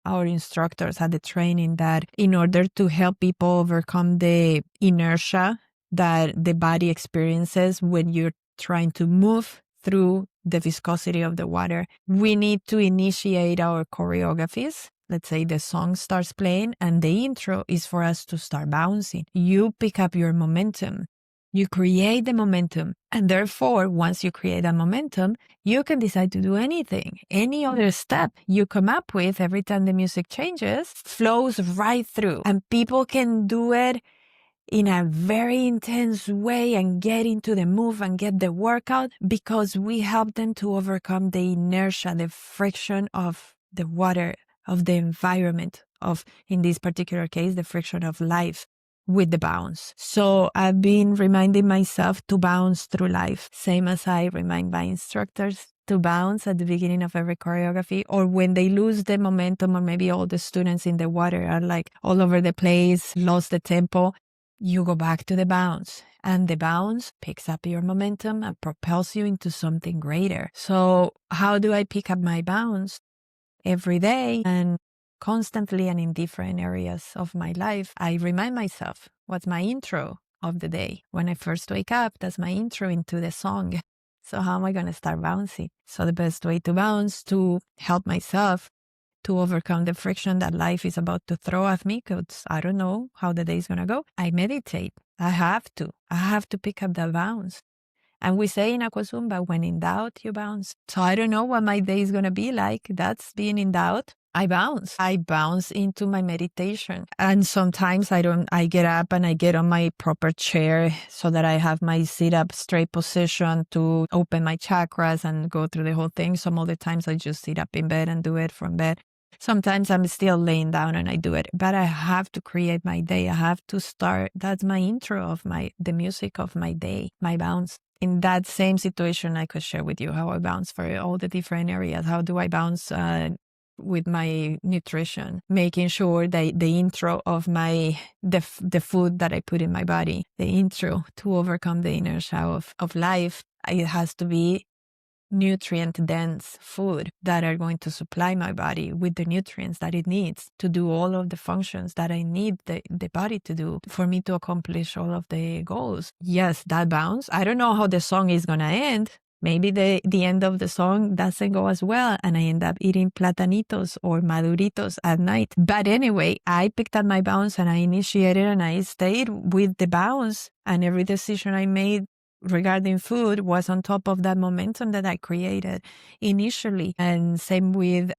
our instructors at the training that in order to help people overcome the inertia that the body experiences when you're trying to move through the viscosity of the water, we need to initiate our choreographies. Let's say the song starts playing and the intro is for us to start bouncing. You pick up your momentum. You create the momentum. And therefore, once you create that momentum, you can decide to do anything. Any other step you come up with every time the music changes flows right through. And people can do it in a very intense way and get into the move and get the workout because we help them to overcome the inertia, the friction of the water, of the environment, of, in this particular case, the friction of life with the bounce. So I've been reminding myself to bounce through life, same as I remind my instructors to bounce at the beginning of every choreography, or when they lose the momentum, or maybe all the students in the water are like all over the place, lost the tempo. You go back to the bounce, and the bounce picks up your momentum and propels you into something greater. So how do I pick up my bounce? Every day and constantly, and in different areas of my life, I remind myself what's my intro of the day. When I first wake up, that's my intro into the song. So how am I going to start bouncing? So the best way to bounce, to help myself to overcome the friction that life is about to throw at me, because I don't know how the day is going to go, I meditate. I have to pick up that bounce. And we say in Aqua Zumba, when in doubt, you bounce. So I don't know what my day is going to be like. That's being in doubt. I bounce into my meditation. And sometimes I get up and I get on my proper chair so that I have my sit up straight position to open my chakras and go through the whole thing. Some other times I just sit up in bed and do it from bed. Sometimes I'm still laying down and I do it, but I have to create my day. I have to start. That's my intro of the music of my day, my bounce. In that same situation, I could share with you how I bounce for all the different areas. How do I bounce with my nutrition, making sure that the intro of the food that I put in my body, the intro to overcome the inertia of life, it has to be nutrient-dense food that are going to supply my body with the nutrients that it needs to do all of the functions that I need the body to do for me to accomplish all of the goals. Yes, that bounce. I don't know how the song is going to end. Maybe the end of the song doesn't go as well and I end up eating platanitos or maduritos at night. But anyway, I picked up my bounce and I initiated and I stayed with the bounce, and every decision I made regarding food was on top of that momentum that I created initially. And same with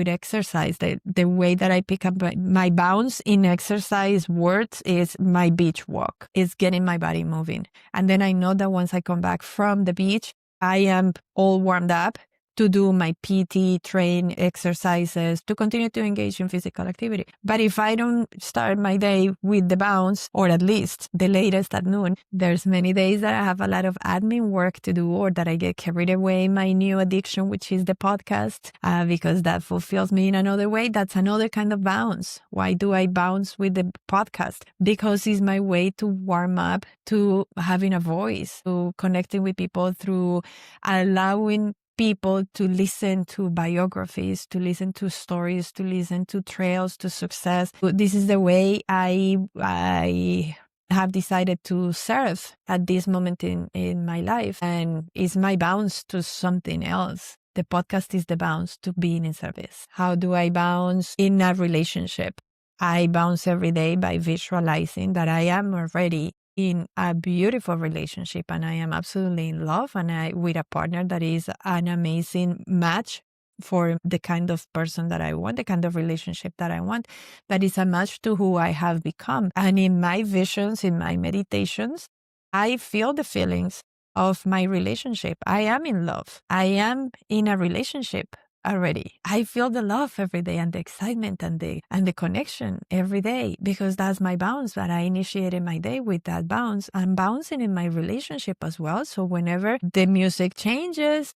exercise. The way that I pick up my bounce in exercise words is my beach walk. It's getting my body moving. And then I know that once I come back from the beach, I am all warmed up to do my PT, train exercises, to continue to engage in physical activity. But if I don't start my day with the bounce, or at least the latest at noon, there's many days that I have a lot of admin work to do, or that I get carried away in my new addiction, which is the podcast, because that fulfills me in another way. That's another kind of bounce. Why do I bounce with the podcast? Because it's my way to warm up to having a voice, to connecting with people through allowing people to listen to biographies, to listen to stories, to listen to trails to success. This is the way I have decided to serve at this moment in my life. And it's my bounce to something else. The podcast is the bounce to being in service. How do I bounce in a relationship? I bounce every day by visualizing that I am already in a beautiful relationship and I am absolutely in love and with a partner that is an amazing match for the kind of person that I want, the kind of relationship that I want, that is a match to who I have become. And in my visions, in my meditations, I feel the feelings of my relationship. I am in love. I am in a relationship already. I feel the love every day and the excitement and the connection every day, because that's my bounce, that I initiated my day with that bounce. I'm bouncing in my relationship as well. So whenever the music changes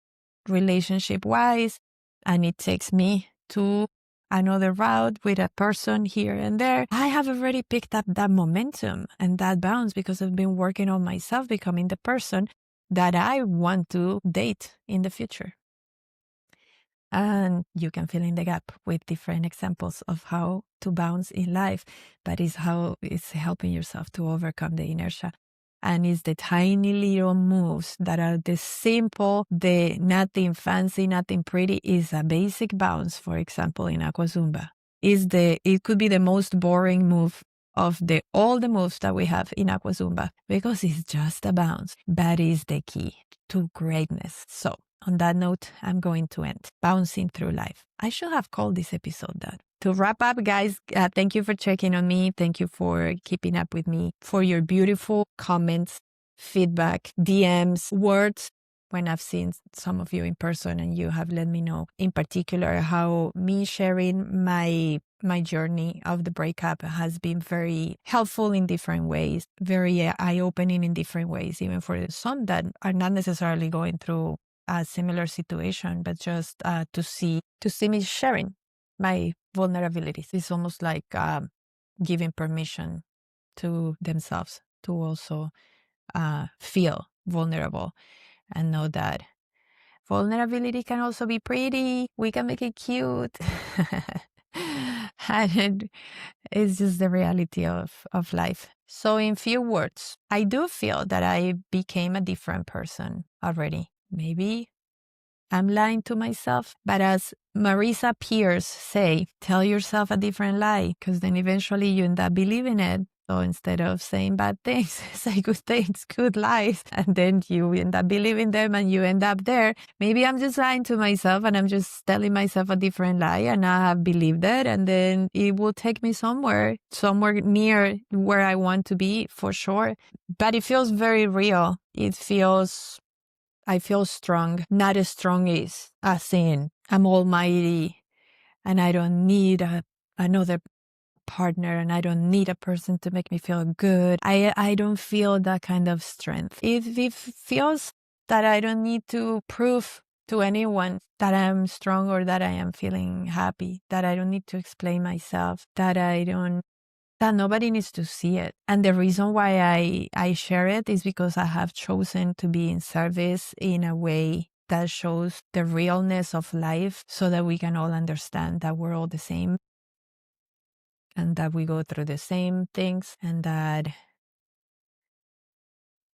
relationship wise and it takes me to another route with a person here and there, I have already picked up that momentum and that bounce because I've been working on myself, becoming the person that I want to date in the future. And you can fill in the gap with different examples of how to bounce in life, but it's how it's helping yourself to overcome the inertia. And it's the tiny little moves that are the simple, the nothing fancy, nothing pretty, is a basic bounce, for example, in Aqua Zumba. It could be the most boring move of all the moves that we have in Aqua Zumba, because it's just a bounce, but it's the key to greatness. So on that note, I'm going to end bouncing through life. I should have called this episode that. To wrap up, guys, thank you for checking on me. Thank you for keeping up with me, for your beautiful comments, feedback, DMs, words. When I've seen some of you in person and you have let me know in particular how me sharing my journey of the breakup has been very helpful in different ways, very eye-opening in different ways, even for some that are not necessarily going through a similar situation, but just to see me sharing my vulnerabilities. It's almost like giving permission to themselves to also feel vulnerable and know that vulnerability can also be pretty. We can make it cute. And it's just the reality of life. So in few words, I do feel that I became a different person already. Maybe I'm lying to myself, but as Marisa Peers say, tell yourself a different lie, because then eventually you end up believing it. So instead of saying bad things, say good things, good lies, and then you end up believing them and you end up there. Maybe I'm just lying to myself and I'm just telling myself a different lie and I have believed it, and then it will take me somewhere near where I want to be for sure. But it feels very real. I feel strong, not as strong as in I'm almighty and I don't need another partner and I don't need a person to make me feel good. I don't feel that kind of strength. It feels that I don't need to prove to anyone that I'm strong or that I am feeling happy, that I don't need to explain myself, that nobody needs to see it. And the reason why I share it is because I have chosen to be in service in a way that shows the realness of life, so that we can all understand that we're all the same and that we go through the same things, and that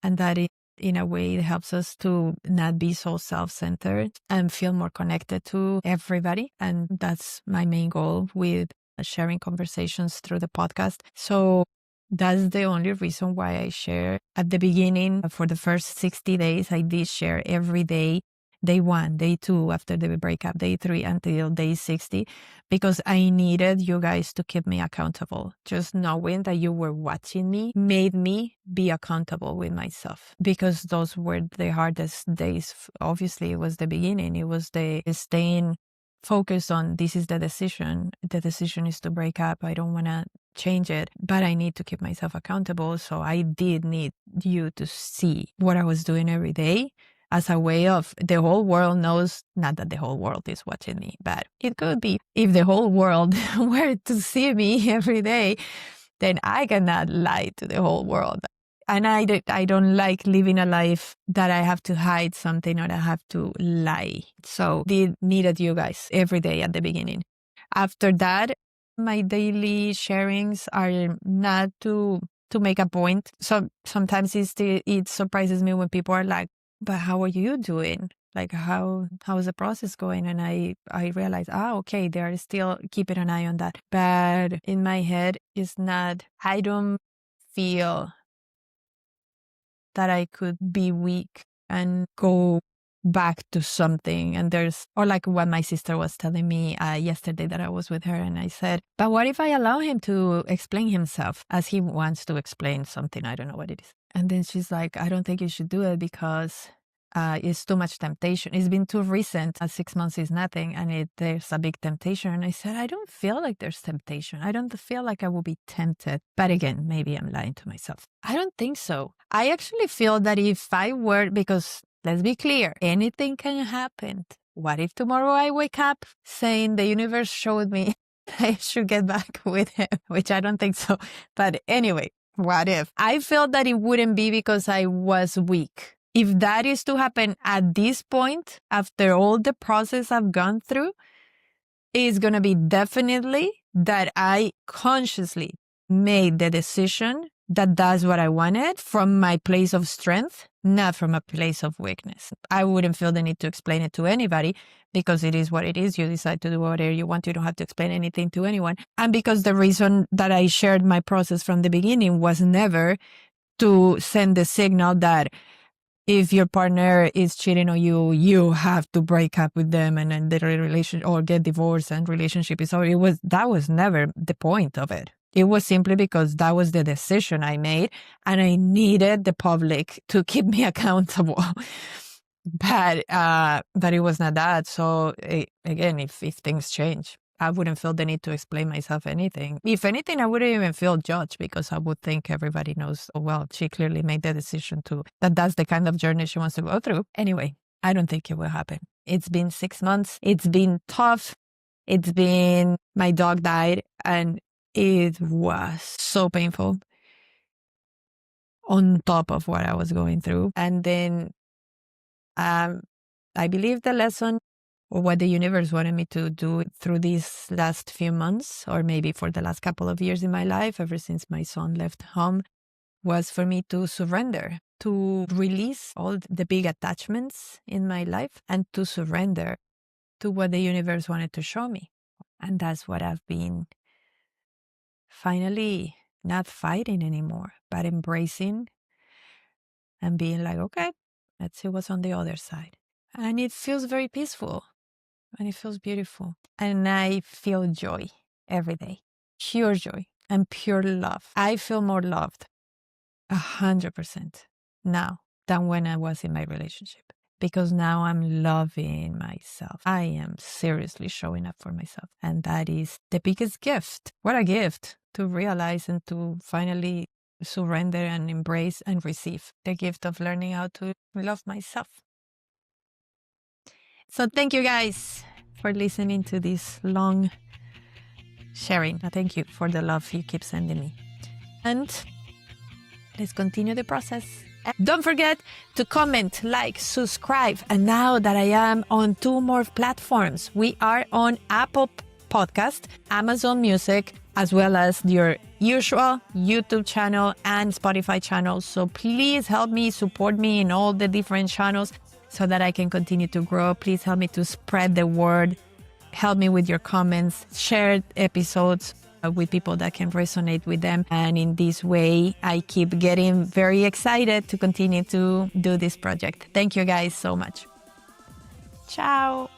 it, in a way, it helps us to not be so self-centered and feel more connected to everybody. And that's my main goal with sharing conversations through the podcast. So that's the only reason why I share. At the beginning, for the first 60 days, I did share every day day 1, day 2 after the breakup, day 3 until day 60, because I needed you guys to keep me accountable. Just knowing that you were watching me made me be accountable with myself, because those were the hardest days. Obviously, it was the beginning. It was the staying focused on, this is the decision. The decision is to break up. I don't want to change it, but I need to keep myself accountable. So I did need you to see what I was doing every day as a way of, the whole world knows, not that the whole world is watching me, but it could be, if the whole world were to see me every day, then I cannot lie to the whole world. And I don't like living a life that I have to hide something or I have to lie. So they needed you guys every day at the beginning. After that, my daily sharings are not to make a point. So sometimes it surprises me when people are like, but how are you doing? Like, how is the process going? And I realize, okay, they are still keeping an eye on that. But in my head, it's not, I don't feel that I could be weak and go back to something. And or like what my sister was telling me yesterday that I was with her, and I said, but what if I allow him to explain himself as he wants to explain something? I don't know what it is. And then she's like, I don't think you should do it because it's too much temptation. It's been too recent. 6 months is nothing, and there's a big temptation. And I said, I don't feel like there's temptation. I don't feel like I will be tempted. But again, maybe I'm lying to myself. I don't think so. I actually feel that if I were, because let's be clear, anything can happen. What if tomorrow I wake up saying the universe showed me I should get back with him, which I don't think so. But anyway, what if? I felt that it wouldn't be because I was weak. If that is to happen at this point, after all the process I've gone through, it's going to be definitely that I consciously made the decision that that's what I wanted from my place of strength, not from a place of weakness. I wouldn't feel the need to explain it to anybody because it is what it is. You decide to do whatever you want. You don't have to explain anything to anyone. And because the reason that I shared my process from the beginning was never to send the signal that if your partner is cheating on you, you have to break up with them and then the relationship or get divorced and relationship is over. That was never the point of it. It was simply because that was the decision I made and I needed the public to keep me accountable. But it was not that. So again, if things change, I wouldn't feel the need to explain myself anything. If anything, I wouldn't even feel judged because I would think everybody knows, oh, well, she clearly made the decision that's the kind of journey she wants to go through. Anyway, I don't think it will happen. It's been 6 months. It's been tough. My dog died and it was so painful on top of what I was going through. And then I believe the lesson or what the universe wanted me to do through these last few months, or maybe for the last couple of years in my life, ever since my son left home, was for me to surrender, to release all the big attachments in my life and to surrender to what the universe wanted to show me. And that's what I've been finally not fighting anymore, but embracing and being like, okay, let's see what's on the other side. And it feels very peaceful. And it feels beautiful. And I feel joy every day. Pure joy and pure love. I feel more loved 100% now than when I was in my relationship. Because now I'm loving myself. I am seriously showing up for myself. And that is the biggest gift. What a gift to realize and to finally surrender and embrace and receive the gift of learning how to love myself. So thank you guys for listening to this long sharing. Thank you for the love you keep sending me. And let's continue the process. And don't forget to comment, like, subscribe. And now that I am on 2 more platforms, we are on Apple Podcast, Amazon Music, as well as your usual YouTube channel and Spotify channel. So please help me, support me in all the different channels, so that I can continue to grow. Please help me to spread the word. Help me with your comments. Share episodes with people that can resonate with them. And in this way, I keep getting very excited to continue to do this project. Thank you guys so much. Ciao.